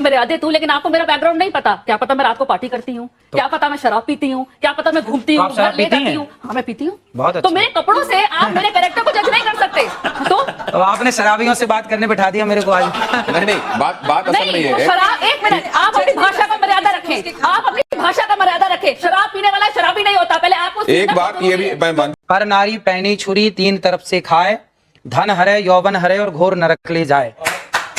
मर्यादे तू, लेकिन आपको मेरा बैकग्राउंड नहीं पता। क्या पता मैं रात को पार्टी करती हूँ, क्या पता मैं शराब पीती हूँ, क्या पता मैं घूमती हूँ, घर ले जाती हूँ। हाँ मैं पीती हूँ। बहुत अच्छा। तो मेरे कपड़ों से आप मेरे कैरेक्टर को जज नहीं कर सकते। तो आपने शराबियों से बात करने बिठा दिया मेरे को आज। नहीं, बात असल में ये है। शराब, एक मिनट, आप अपनी भाषा का मर्यादा रखें, आप अपनी भाषा का मर्यादा रखें। शराब पीने वाला शराबी नहीं होता। पहले आपको एक बात ये भी पर नारी पहनी छुरी तीन तरफ से खाए, धन हरे यौवन हरे और घोर नरक ले जाए।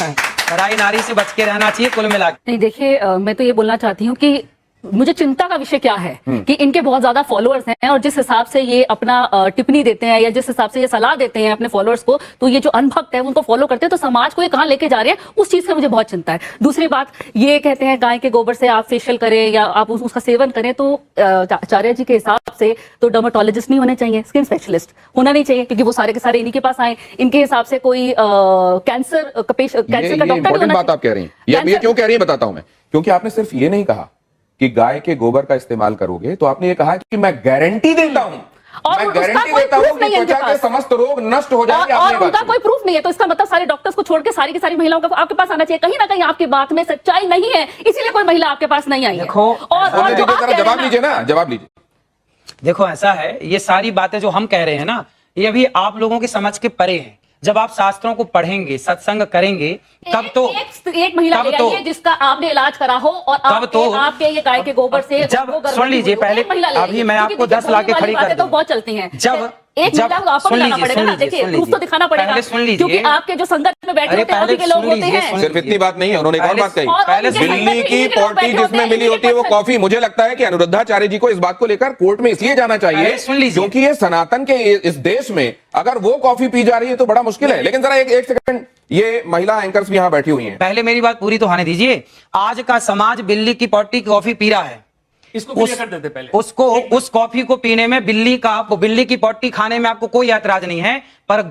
पराई नारी से बच के रहना चाहिए कुल मिला। नहीं देखिए, मैं तो ये बोलना चाहती हूँ कि मुझे चिंता का विषय क्या है कि इनके बहुत ज्यादा फॉलोअर्स हैं और जिस हिसाब से ये अपना टिप्पणी देते हैं या जिस हिसाब से ये सलाह देते हैं अपने फॉलोअर्स को, तो ये जो अनभक्त है उनको फॉलो करते हैं, तो समाज को ये कहां लेके जा रहे हैं उस चीज से मुझे बहुत चिंता है। दूसरी बात, ये कहते हैं गाय के गोबर से आप फेशियल करें या आप उसका सेवन करें, तो आचार्य जी के हिसाब से तो डर्मेटोलॉजिस्ट नहीं होने चाहिए, स्किन स्पेशलिस्ट होना नहीं चाहिए, क्योंकि वो सारे के सारे इन्हीं के पास आए। इनके हिसाब से कोई कैंसर का डॉक्टर बात आप कह रही हैं। ये क्यों कह रही है बताता हूं मैं। क्योंकि आपने सिर्फ ये नहीं कहा कि गाय के गोबर का इस्तेमाल करोगे, तो आपने ये कहा कि मैं गारंटी देता हूं, मैं गारंटी देता हूं कि त्वचा के समस्त रोग नष्ट हो जाएंगे। और उनका कोई प्रूफ नहीं है, तो इसका मतलब सारे डॉक्टर्स को छोड़ के सारी की सारी महिलाओं को आपके पास आना चाहिए। कहीं ना कहीं आपकी बात में सच्चाई नहीं है, इसीलिए कोई महिला आपके पास नहीं आई है। और जवाब लीजिए ना, जवाब लीजिए। देखो ऐसा है, ये सारी बातें जो हम कह रहे हैं ना, ये अभी आप लोगों की समझ के परे हैं। जब आप शास्त्रों को पढ़ेंगे, सत्संग करेंगे, तब तो एक महिला ले आइए जिसका आपने इलाज करा हो और आपके ये गाय के गोबर से। जब सुन लीजिए पहले, अभी मैं आपको 10 लाख के खड़ी कर दूं। तो बहुत चलती हैं। जब एक महिला को आपको दिखाना पड़ेगा ना, देखिए प्रूफ तो दिखाना पड़ेगा, क्योंकि आपके जो संगत में बैठे होते हैं वहाँ के लोग होते हैं। सिर्फ इतनी बात नहीं है, उन्होंने एक और बात कही, दिल्ली की पॉटी जिसमें मिली होती है वो कॉफी। मुझे लगता है कि अनुरुद्धाचार्य जी को इस बात को लेकर कोर्ट में इसलिए जाना चाहिए क्योंकि ये सनातन के इस देश में अगर वो कॉफी पी जा रही है तो बड़ा मुश्किल है। लेकिन जरा एक सेकंड, ये महिला एंकर्स भी यहाँ बैठी हुई हैं। पहले मेरी बात पूरी तो होने दीजिए। आज का समाज बिल्ली की पॉटी कॉफी पी रहा है, इसको कर देते पहले। उसको उस कॉफी को पीने में, बिल्ली की पॉटी खाने में आपको कोई ऐतराज नहीं है, पर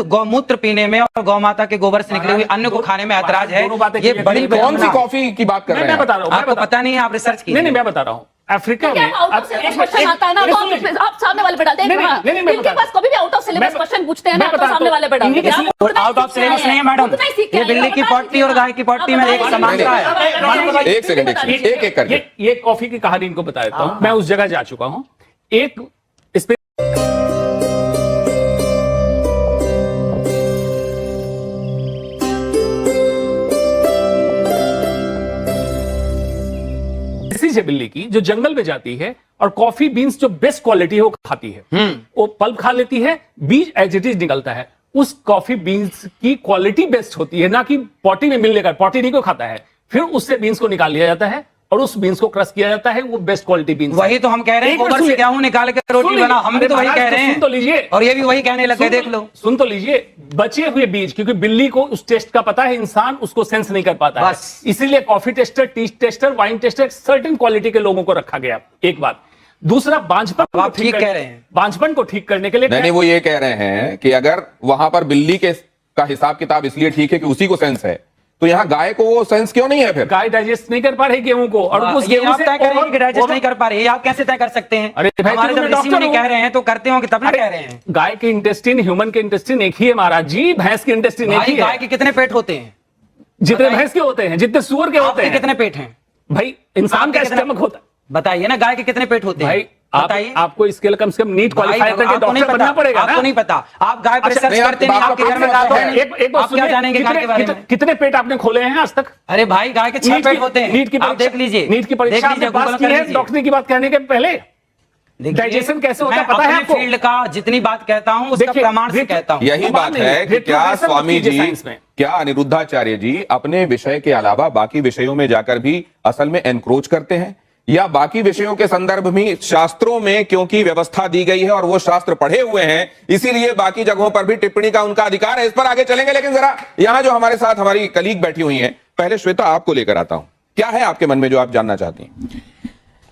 गौमूत्र पीने में और गौ माता के गोबर से निकले हुए अन्न को खाने में ऐतराज है। ये बड़ी कौन सी कॉफी की बात कर रहे हैं? मैं बता रहा हूँ, आपको पता नहीं है, आप रिसर्च कीजिए। नहीं मैं बता रहा हूँ। अफ्रीका में क्वेश्चन आता है ना, आप सामने वाले पे डालते हैं। इनके पास कभी भी आउट ऑफ सिलेबस क्वेश्चन पूछते हैं ना, तो सामने वाले पे डालते हैं। आउट ऑफ सिलेबस नहीं है मैडम, ये बिल्ली की पॉटी और गाय की पॉटी में एक समानता है। एक सेकंड, एक करके ये कॉफी की कहानी इनको बता देता हूँ। मैं उस जगह जा चुका हूँ। एक इस पे बिल्ली की जो जंगल में जाती है और कॉफी बीन्स जो बेस्ट क्वालिटी है वो खाती है। वो पल्प खा लेती है, बीज एज इट इज निकलता है। उस कॉफी बीन्स की क्वालिटी बेस्ट होती है, ना कि पॉटी में मिलने का। पॉटी नहीं को खाता है, फिर उससे बीन्स को निकाल लिया जाता है और उस बीन्स को क्रश किया जाता है। वो बेस्ट क्वालिटी बीन्स। वही तो हम कह रहे हैं, गोबर से गेहूं निकाल के रोटी बनाओ। हम भी तो वही कह रहे हैं। सुन तो लीजिए, और ये भी वही कहने लगे, देख लो। सुन तो लीजिए, बचे हुए बीज, क्योंकि बिल्ली को उस टेस्ट का पता है, इंसान उसको सेंस नहीं कर पाता है, इसीलिए coffee tester, T tester, wine taster, certain quality के लोगों को रखा गया। एक बात। दूसरा, बांझपन को ठीक कह रहे हैं, बांझपन को ठीक करने के लिए नहीं, वो ये कह रहे हैं कि अगर वहां पर बिल्ली के का हिसाब किताब इसलिए ठीक है कि उसी को सेंस है, तो यहाँ गाय को वो सेंस क्यों नहीं है? फिर गाय डाइजेस्ट नहीं कर पा रही गेहूं को, और उस गेहूं से तय करेंगे कि डाइजेस्ट नहीं कर पा रही है। आप कैसे तय कर सकते हैं? अरे भाई, हमारे जब ऋषि मुनि कह रहे हैं तो करते हो कि तब ना कह रहे हैं। गाय के इंटेस्टिन, ह्यूमन के इंटेस्टिन एक ही है महाराज जी। भैंस के इंटेस्टिन एक ही है। गाय के कितने पेट होते हैं? जितने भैंस के होते हैं, जितने सुअर के होते हैं। कितने पेट हैं भाई? इंसान का स्टमक होता है। बताइए ना, गाय के कितने पेट होते हैं भाई? आपको इसके लिए कम से कम नीट क्वालिफाई करके डॉक्टर बनना पड़ेगा। आपको नहीं पता, आप गाय पर रिसर्च करते नहीं, आपके घर में गाय है। आप क्या जानेंगे गाय के बारे में? कितने पेट आपने खोले हैं आज तक? अरे भाई, गाय के 6 पेट होते हैं। नीट की आप देख लीजिए, नीट की परीक्षा आपने पास की है डॉक्टरी की बात कहने के पहले। डाइजेशन कैसे होता है पता है आपको? फील्ड का जितनी बात कहता हूँ उसका प्रमाण से कहता हूँ। यही बात है कि क्या स्वामी जी, क्या अनिरुद्धाचार्य जी अपने विषय के अलावा बाकी विषयों में जाकर भी असल में एनक्रोच करते हैं, या बाकी विषयों के संदर्भ में शास्त्रों में क्योंकि व्यवस्था दी गई है और वो शास्त्र पढ़े हुए हैं, इसीलिए बाकी जगहों पर भी टिप्पणी का उनका अधिकार है। इस पर आगे चलेंगे, लेकिन जरा यहां जो हमारे साथ हमारी कलीग बैठी हुई हैं, पहले श्वेता आपको लेकर आता हूं। क्या है आपके मन में जो आप जानना चाहती हैं?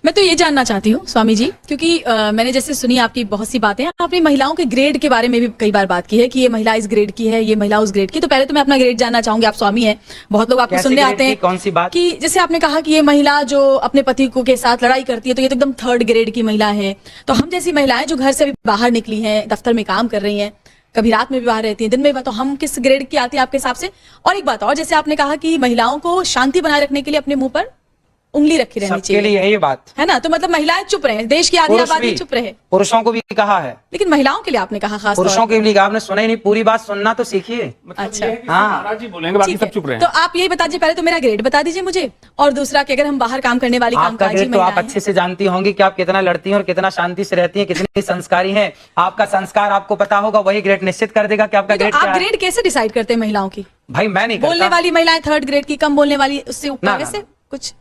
मैं तो ये जानना चाहती हूँ स्वामी जी, क्योंकि मैंने जैसे सुनी आपकी बहुत सी बातें, आपने महिलाओं के ग्रेड के बारे में भी कई बार बात की है कि ये महिला इस ग्रेड की है, ये महिला उस ग्रेड की। तो पहले तो मैं अपना ग्रेड जानना चाहूंगी। आप स्वामी हैं, बहुत लोग आपको सुनने आते हैं। कौन सी बात? कि जैसे आपने कहा कि ये महिला जो अपने पति को के साथ लड़ाई करती है, तो ये तो एकदम 3rd ग्रेड की महिला है। तो हम जैसी महिलाएं जो घर से अभी बाहर निकली हैं, दफ्तर में काम कर रही हैं, कभी रात में भी बाहर रहती हैं, दिन में भी, तो हम किस ग्रेड की आती है आपके हिसाब से? और एक बात और, जैसे आपने कहा कि महिलाओं को शांति बनाए रखने के लिए अपने मुंह पर उंगली रखी रहनी सबके लिए चाहिए, यही बात। है ना? तो मतलब महिलाएं चुप रहे, देश की आधी पुरुष आबादी भी, चुप रहे, पुरुषों को भी कहा है, लेकिन महिलाओं के लिए आपने कहा खास तौर पुरुषों के लिए आपने सुना ही नहीं, पूरी बात सुनना तो सीखिए। अच्छा, हाँ महाराज जी बोलेंगे, बाकी ठीक सब है। चुप रहे तो हैं। आप यही बता दीजिए, पहले तो मेरा ग्रेड बता दीजिए मुझे, और दूसरा कि अगर हम बाहर काम करने वाली आपका कामकाजी ग्रेड तो आप महिलाएं अच्छे से जानती होंगी कि आप कितना लड़ती हैं और कितना शांति से रहती हैं, कितनी संस्कारी हैं। आपका संस्कार आपको पता होगा, वही ग्रेड निश्चित कर देगा कि आपका हैं, ग्रेड तो क्या आप है। ग्रेड कैसे डिसाइड करते हैं महिलाओं की? भाई मैं नहीं बोलने करता, वाली महिलाएं 3rd ग्रेड की, कम बोलने वाली उससे ऊपर, ना, कैसे ना। कुछ?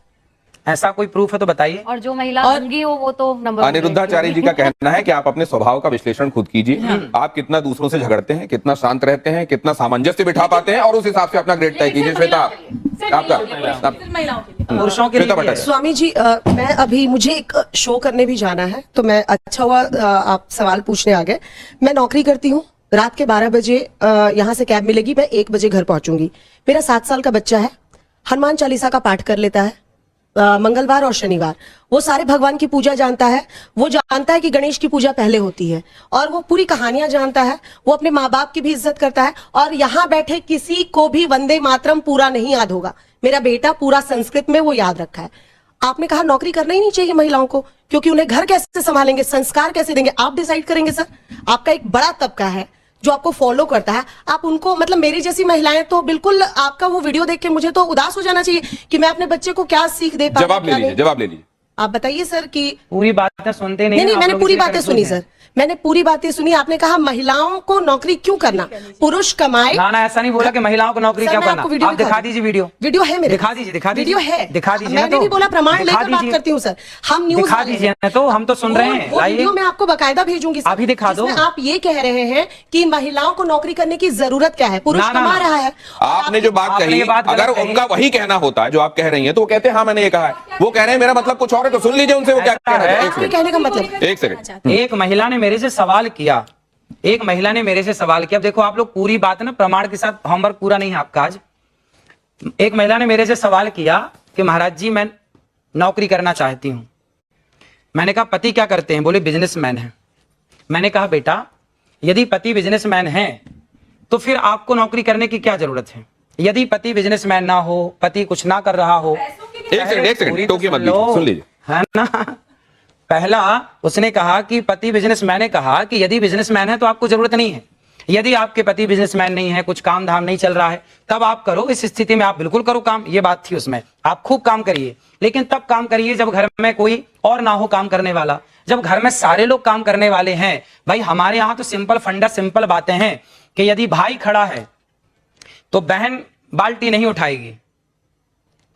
ऐसा कोई प्रूफ है तो बताइए। और जो महिला और- भंगी हो वो तो नंबर अनिरुद्धाचार्य जी का कहना है कि आप अपने स्वभाव का विश्लेषण खुद कीजिए। आप कितना दूसरों से झगड़ते हैं, कितना शांत रहते हैं, कितना सामंजस्य बिठा पाते हैं, और उस हिसाब से अपना ग्रेड तय कीजिए। श्वेता, आपका सिर्फ महिलाओं के लिए। पुरुषों के श्वेता लिए भी है। भट्टाचार्य। स्वामी जी, मैं अभी मुझे एक शो करने भी जाना है, तो मैं अच्छा हुआ आप सवाल पूछने आ गए। मैं नौकरी करती हूँ, रात के 12 बजे यहाँ से कैब मिलेगी, मैं 1 बजे घर पहुंचूंगी। मेरा 7 साल का बच्चा है, हनुमान चालीसा का पाठ कर लेता है मंगलवार और शनिवार। वो सारे भगवान की पूजा जानता है, वो जानता है कि गणेश की पूजा पहले होती है, और वो पूरी कहानियां जानता है। वो अपने माँ बाप की भी इज्जत करता है, और यहाँ बैठे किसी को भी वंदे मातरम पूरा नहीं याद होगा। मेरा बेटा पूरा संस्कृत में वो याद रखा है। आपने कहा नौकरी करना ही नहीं चाहिए महिलाओं को, क्योंकि उन्हें घर कैसे संभालेंगे, संस्कार कैसे देंगे, आप डिसाइड करेंगे। सर, आपका एक बड़ा तबका है जो आपको फॉलो करता है, आप उनको, मतलब मेरी जैसी महिलाएं तो बिल्कुल, आपका वो वीडियो देख के मुझे तो उदास हो जाना चाहिए कि मैं अपने बच्चे को क्या सीख दे पाऊं, जवाब ले क्या लीजिए, नहीं। जवाब ले लीजिए। आप बताइए सर कि पूरी बातें सुनते नहीं। नहीं, आप मैंने लोग पूरी इसी तरह बातें से सुनी सुनते हैं। सर, मैंने पूरी बातें सुनी। आपने कहा महिलाओं को नौकरी क्यों करना, पुरुष कमाए। ना ना, ऐसा नहीं बोला कि महिलाओं को नौकरी सर, क्या मैं करना। आपको वीडियो आप दिखा दीजिए वीडियो। वीडियो है मेरे दिखा पास। दीजिए, दिखा दीजिए। वीडियो है, दिखा दीजिए ना मैंने तो। भी बोला प्रमाण दिखा लेकर बात दीजिए। करती हूँ सर। हम न्यूज दिखा दीजिए ना तो, हम तो सुन रहे हैं। वो लाइए, वीडियो मैं आपको बकायदा भेजूंगी सर, अभी दिखा दो। जिसमें आप ये कह रहे हैं कि महिलाओं को नौकरी करने की जरूरत क्या है, पुरुष ना, ना, कमा ना। रहा है। आपने जो बात आपने कही, ये बात गलत अगर कही। उनका वही कहना होता है जो आप कह रही हैं, तो वो कहते हैं हाँ मैंने ये कहा है। वो कह रहे हैं मेरा मतलब कुछ और है, तो सुन लीजिए उनसे वो क्या कह रहे हैं। एक आपके सेकंड, कहने का मतलब एक सेकंड। एक महिला ने मेरे से सवाल किया, एक महिला ने मेरे से सवाल किया। अब देखो आप लोग पूरी बात ना प्रमाण के साथ, होमवर्क पूरा नहीं है आपका आज। एक महिला ने मेरे से सवाल किया कि महाराज जी मैं नौकरी करना चाहती हूं। मैंने कहा पति क्या करते हैं? बोले बिजनेसमैन है। मैंने कहा बेटा यदि पति बिजनेसमैन है तो फिर आपको नौकरी करने की क्या जरूरत है? यदि पति बिजनेसमैन ना हो, पति कुछ ना कर रहा हो, एक सेकंड, पूरी तो टोकिए मत सुन लो, लीजिए, सुन लीजिए। है ना। पहला उसने कहा कि पति बिजनेसमैन ने कहा कि यदि बिजनेसमैन है तो आपको जरूरत नहीं है। यदि आपके पति बिजनेसमैन नहीं है, कुछ काम धाम नहीं चल रहा है, तब आप करो। इस स्थिति में आप बिल्कुल करो काम, ये बात थी उसमें। आप खूब काम करिए, लेकिन तब काम करिए जब घर में कोई और ना हो काम करने वाला। जब घर में सारे लोग काम करने वाले हैं, भाई हमारे यहाँ तो सिंपल फंडा, सिंपल बातें हैं कि यदि भाई खड़ा है तो बहन बाल्टी नहीं उठाएगी।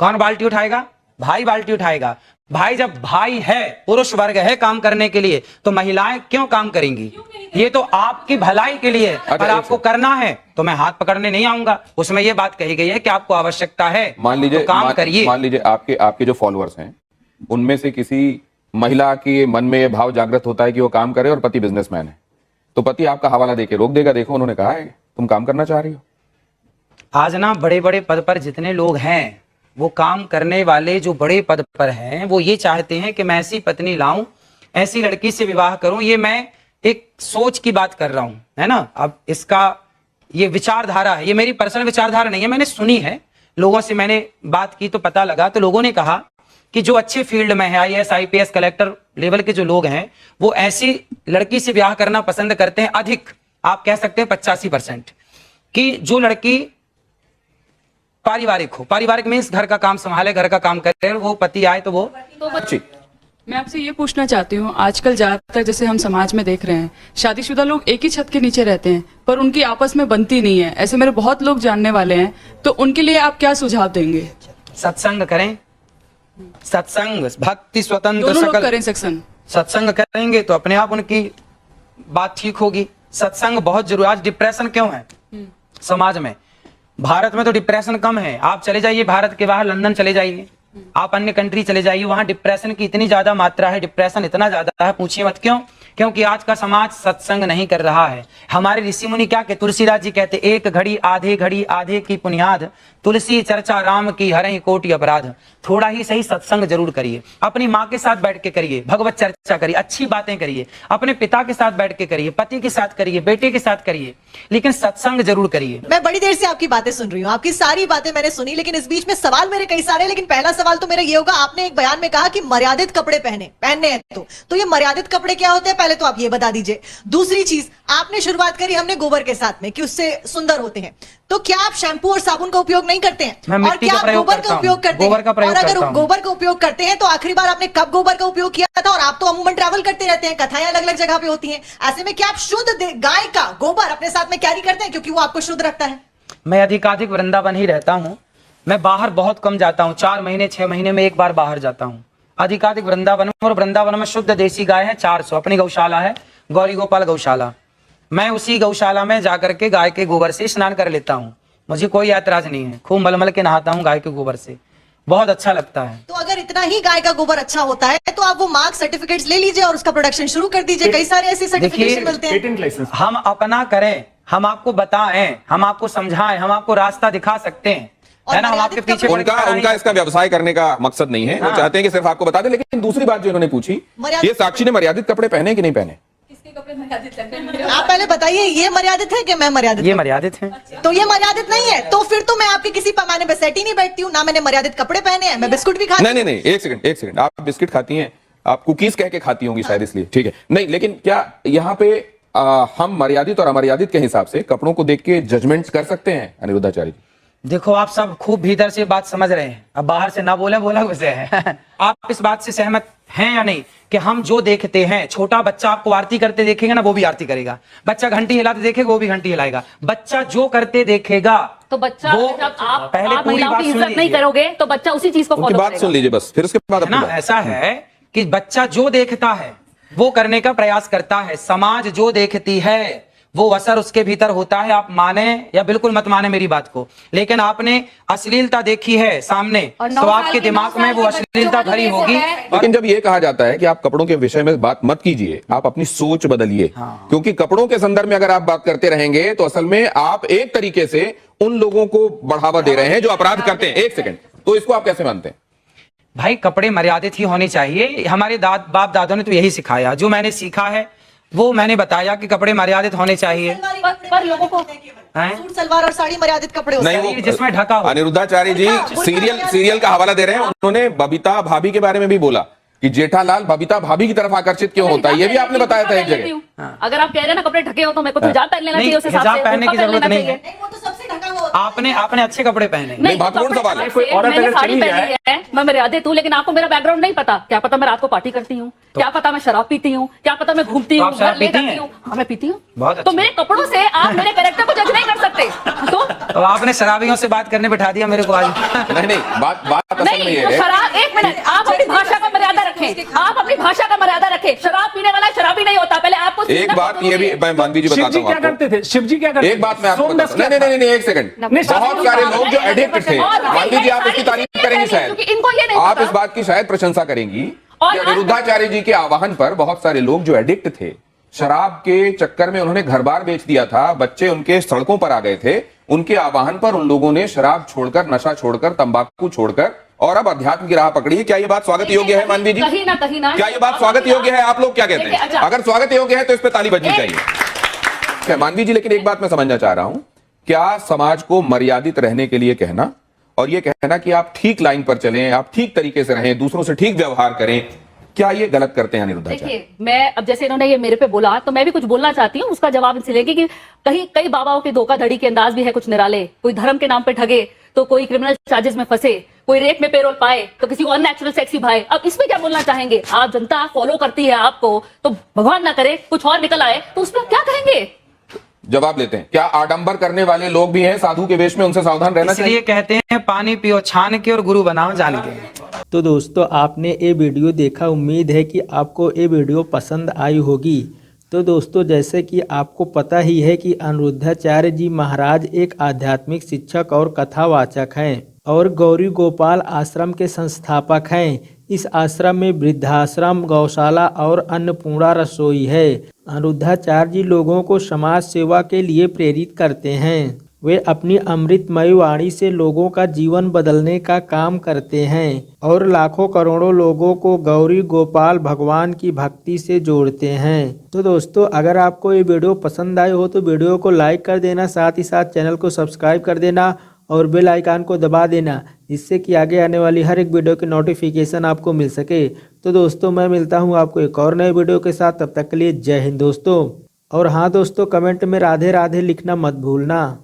कौन बाल्टी उठाएगा? भाई बाल्टी उठाएगा। भाई जब भाई है, पुरुष वर्ग है काम करने के लिए, तो महिलाएं क्यों काम करेंगी? ये तो आपकी भलाई के लिए है। अगर आपको करना है तो मैं हाथ पकड़ने नहीं आऊंगा। उसमें ये बात कही गई है कि आपको आवश्यकता है, मान लीजिए, तो काम करिए। मान लीजिए आपके जो फॉलोअर्स हैं उनमें से किसी महिला के मन में ये भाव जागृत होता है कि वो काम करे और पति बिजनेसमैन है, तो पति आपका हवाला देके रोक देगा, देखो उन्होंने कहा है तुम काम करना चाह रही हो। आज ना बड़े बड़े पद पर जितने लोग हैं, वो काम करने वाले जो बड़े पद पर हैं, वो ये चाहते हैं कि मैं ऐसी पत्नी लाऊं, ऐसी लड़की से विवाह करूं। ये मैं एक सोच की बात कर रहा हूं, है ना। अब इसका ये विचारधारा है, ये मेरी पर्सनल विचारधारा नहीं है, मैंने सुनी है, लोगों से मैंने बात की तो पता लगा। तो लोगों ने कहा कि जो अच्छे फील्ड में है, IAS IPS कलेक्टर लेवल के जो लोग हैं, वो ऐसी लड़की से ब्याह करना पसंद करते हैं। अधिक आप कह सकते हैं 85%, कि जो लड़की पारिवारिक हो। पारिवारिक मीन्स घर का काम संभाले, घर का काम करे, वो पति आए तो वो जी, मैं आपसे ये पूछना चाहती हूँ, आजकल ज्यादातर जैसे हम समाज में देख रहे हैं, शादीशुदा लोग एक ही छत के नीचे रहते हैं पर उनकी आपस में बनती नहीं है। ऐसे मेरे बहुत लोग जानने वाले हैं, तो उनके लिए आप क्या सुझाव देंगे? सत्संग करें, सत्संग, भक्ति, स्वतंत्र, दोनों लोग सकल करें सत्संग। सत्संग करेंगे तो अपने आप उनकी बात ठीक होगी। सत्संग बहुत जरूरी। आज डिप्रेशन क्यों है समाज में? भारत में तो डिप्रेशन कम है। आप चले जाइए भारत के बाहर, लंदन चले जाइए, आप अन्य कंट्री चले जाइए, वहां डिप्रेशन की इतनी ज्यादा मात्रा है, डिप्रेशन इतना ज्यादा है, पूछिए मत क्यों। क्योंकि आज का समाज सत्संग नहीं कर रहा है। हमारे ऋषि मुनि क्या कहते, तुलसीदास जी कहते, एक घड़ी आधे की पुनियाद, तुलसी चर्चा राम की हरहि कोटि अपराध। थोड़ा ही सही सत्संग जरूर करिए, अपनी माँ के साथ बैठ के करिए, भगवत चर्चा करिए, अच्छी बातें करिए, अपने पिता के साथ बैठ के करिए, पति के साथ करिए, बेटे के साथ करिए, लेकिन सत्संग जरूर करिए। मैं बड़ी देर से आपकी बातें सुन रही हूँ, आपकी सारी बातें मैंने सुनी, लेकिन इस बीच में सवाल मेरे कई सारे हैं। लेकिन पहला सवाल तो मेरा ये होगा, आपने एक बयान में कहा कि मर्यादित कपड़े पहनने हैं, तो ये मर्यादित कपड़े क्या होते हैं, पहले तो आप ये बता दीजिए। दूसरी चीज, आपने शुरुआत करी हमने गोबर के साथ में कि उससे सुंदर होते हैं, तो क्या आप शैम्पू और साबुन का उपयोग नहीं करते हैं? और क्या आप गोबर का उपयोग करते हैं? और अगर गोबर का उपयोग करते हैं तो आखिरी बार आपने कब गोबर का उपयोग किया था? और आप तो अमूमन ट्रैवल करते रहते हैं, कथाएं अलग अलग जगह पे होती हैं, ऐसे में क्या आप शुद्ध गाय का गोबर अपने साथ में कैरी करते हैं क्योंकि वो आपको शुद्ध रखता है? मैं अधिकाधिक वृंदावन ही रहता हूँ, मैं बाहर बहुत कम जाता हूँ, 4 महीने 6 महीने में एक बार बाहर जाता हूँ। अधिकाधिक वृंदावन, और वृंदावन में शुद्ध देसी गाय है 400, अपनी गौशाला है गौरी गोपाल गौशाला। मैं उसी गौशाला में जाकर के गाय के गोबर से स्नान कर लेता हूँ, मुझे कोई ऐतराज नहीं है। खूब मलमल के नहाता हूँ गाय के गोबर से, बहुत अच्छा लगता है। तो अगर इतना ही गाय का गोबर अच्छा होता है तो आप वो मार्क सर्टिफिकेट्स ले लीजिए और उसका प्रोडक्शन शुरू कर दीजिए। कई सारे ऐसे सर्टिफिकेशन मिलते हैं। पेटेंट लाइसेंस हम अपना करें, हम आपको बताएं, हम आपको समझाएं, हम आपको रास्ता दिखा सकते हैं, है ना। हम आपके पीछे उनका इसका व्यवसाय करने का मकसद नहीं है, वो चाहते हैं कि सिर्फ आपको बता दें। लेकिन दूसरी बात जो इन्होंने पूछी, ये साक्षी ने मर्यादित कपड़े पहने कि नहीं पहने? आप पहले बताइए, ये मर्यादित है कि मैं मर्यादित? ये मर्यादित है। तो ये मर्यादित नहीं है, तो फिर तो मैं आपके किसी पैमाने पे सेट ही नहीं बैठती हूँ ना। मैंने मर्यादित कपड़े पहने हैं, मैं बिस्कुट भी खाती हूँ। नहीं, एक सेकंड, आप बिस्किट खाती हैं, आप कुकीज कह के खाती होंगी शायद, इसलिए ठीक है। नहीं, लेकिन क्या यहाँ पे हम मर्यादित और अमर्यादित के हिसाब से कपड़ों को देख के जजमेंट कर सकते हैं अनिरुद्धाचार्य जी? देखो, आप सब खूब भीतर से बात समझ रहे हैं, अब बाहर से ना बोले बोला वैसे है। आप इस बात से सहमत हैं या नहीं कि हम जो देखते हैं, छोटा बच्चा आपको आरती करते देखेगा ना, वो भी आरती करेगा। बच्चा घंटी हिलाते देखेगा, वो भी घंटी हिलाएगा। बच्चा जो करते देखेगा, तो बच्चा वो जब आप पहले पूरी महिलाओं बात की सुन इज्जत नहीं लीजिए। करोगे तो बच्चा उसी चीज को उनकी फॉलो बात करेगा। सुन लीजिए बस, फिर उसके बाद है ना। ऐसा है कि बच्चा जो देखता है वो करने का प्रयास करता है, समाज जो देखती है वो असर उसके भीतर होता है। आप माने या बिल्कुल मत माने मेरी बात को, लेकिन आपने अश्लीलता देखी है सामने, तो आपके दिमाग में वो अश्लीलता भरी होगी। लेकिन जब ये कहा जाता है कि आप कपड़ों के विषय में बात मत कीजिए, आप अपनी सोच बदलिए, क्योंकि कपड़ों के संदर्भ में अगर आप बात करते रहेंगे तो असल में आप एक तरीके से उन लोगों को बढ़ावा दे रहे हैं जो अपराध करते हैं। एक सेकंड, तो इसको आप कैसे मानते हैं? भाई, कपड़े मर्यादित ही होने चाहिए। हमारे बाप दादों ने तो यही सिखाया, जो मैंने सीखा है वो मैंने बताया कि कपड़े मर्यादित होने चाहिए। पर लोगों को सूट सलवार और साड़ी मर्यादित कपड़े होते नहीं, हैं। वो जिसमें ढका हो। अनिरुद्धाचार्य जी सीरियल का हवाला दे रहे हैं। उन्होंने बबीता भाभी के बारे में भी बोला कि जेठालाल बबीता भाभी की तरफ आकर्षित क्यों होता है, ये भी आपने बताया था एक जगह। अगर आप कह रहे हैं ना कपड़े ढके हो तो मेरे को तो हिजाब पहन लेना नहीं, चाहिए, उस हिसाब हिजाब से पहनने की बुर्का जरूरत लेना नहीं है। चाहिए। नहीं, वो तो सबसे ढका हुआ होता है। आपने अच्छे कपड़े पहने। नहीं, महत्वपूर्ण कपड़े सवाल है। से कोई औरत मैंने अगर साड़ी चली पहनी जाए- है, मैं मर्यादित हूँ, लेकिन आपको मेरा बैकग्राउंड नहीं पता। क्या पता मैं रात को पार्टी करती हूँ, क्या पता मैं शराब पीती हूँ, क्या पता मैं घूमती तो हूँ, आप शराब घर ले पीती जाती हैं? हूँ। हाँ, मैं पीती हूँ। बहुत तो अच्छा। मेरे कपड़ों से आप मेरे कैरेक्टर को जज नहीं कर सकते। तो आपने शराबियों से बात करने बिठा दिया मेरे को आज। नहीं, बात असल में नहीं, ये तो है। शराब, एक मिनट, आप अपनी भाषा का मर्यादा रखें, आप अपनी भाषा का मर्यादा रखें। शराब पीने वाला शराबी नहीं होता। पहले आपको एक बात ये भी मैं मानवी जी शिव बताता जी हूँ क्या आपको। करते थे? शिव जी क्या करते एक बात मैं आपको सोमदस बताता हूँ। क्या था? नहीं, एक सेकंड। नहीं, बहुत सारे लोग जो एडिक्ट थे, और मानवी जी आप इसकी तारीफ करेंगी शायद, क्योंकि इनको ये नहीं आप पता। इस बात की शायद प्रशंसा करेंगी और कि आज- अनिरुद्धाचार्य जी के आह्वान पर बहुत सारे लोग जो एडिक्ट थे, शराब के चक्कर में उन्होंने घर बार बेच दिया था, बच्चे उनके सड़कों पर आ गए थे, उनके आह्वान पर उन लोगों ने शराब छोड़कर, नशा छोड़कर, तंबाकू छोड़कर और अब अध्यात्म की राह पकड़ी है। क्या ये बात स्वागत योग्य है मानवी जी? कहीं ना क्या ये बात स्वागत योग्य है? आप लोग क्या कहते हैं? अच्छा। अगर स्वागत योग्य है तो इस पर ताली बजनी चाहिए। मानवी जी, लेकिन एक बात मैं समझना चाह रहा हूं, क्या समाज को मर्यादित रहने के लिए कहना और ये कहना कि आप ठीक लाइन पर चलें, आप ठीक तरीके से रहें, दूसरों से ठीक व्यवहार करें, क्या ये गलत करते हैं अनिरुद्धाचार्य? देखिए, मैं अब जैसे इन्होंने ये मेरे पे बोला तो मैं भी कुछ बोलना चाहती हूँ। उसका जवाब इनसे लेंगे कि कहीं कई बाबाओं के धोखाधड़ी के अंदाज भी है कुछ निराले। कोई धर्म के नाम पे ठगे तो कोई क्रिमिनल चार्जेस में फंसे, कोई रेप में पेरोल पाए तो किसी को अननेचुरल सेक्सी भाई। अब इसमें क्या बोलना चाहेंगे? आप जनता फॉलो करती है आपको, तो भगवान ना करे कुछ और निकल आए तो उसमें क्या कहेंगे? जवाब लेते हैं। क्या आडंबर करने वाले लोग भी हैं साधु के वेश में, उनसे सावधान रहना चाहिए? इसलिए कहते हैं पानी पियो छान के और गुरु बनाओ जान के। तो दोस्तों, आपने ये वीडियो देखा, उम्मीद है कि आपको ये वीडियो पसंद आई होगी। तो दोस्तों, जैसे कि आपको पता ही है कि अनिरुद्धाचार्य जी महाराज एक आध्यात्मिक शिक्षक और कथावाचक हैं और गौरी गोपाल आश्रम के संस्थापक हैं। इस आश्रम में वृद्धाश्रम, गौशाला और अन्नपूर्णा रसोई है। अनिरुद्धाचार्य जी लोगों को समाज सेवा के लिए प्रेरित करते हैं। वे अपनी अमृतमयी वाणी से लोगों का जीवन बदलने का काम करते हैं और लाखों करोड़ों लोगों को गौरी गोपाल भगवान की भक्ति से जोड़ते हैं। तो दोस्तों, अगर आपको ये वीडियो पसंद आए हो तो वीडियो को लाइक कर देना, साथ ही साथ चैनल को सब्सक्राइब कर देना और बेल आइकन को दबा देना, जिससे कि आगे आने वाली हर एक वीडियो की नोटिफिकेशन आपको मिल सके। तो दोस्तों, मैं मिलता हूँ आपको एक और नए वीडियो के साथ। तब तक के लिए जय हिंद दोस्तों। और हाँ दोस्तों, कमेंट में राधे राधे लिखना मत भूलना।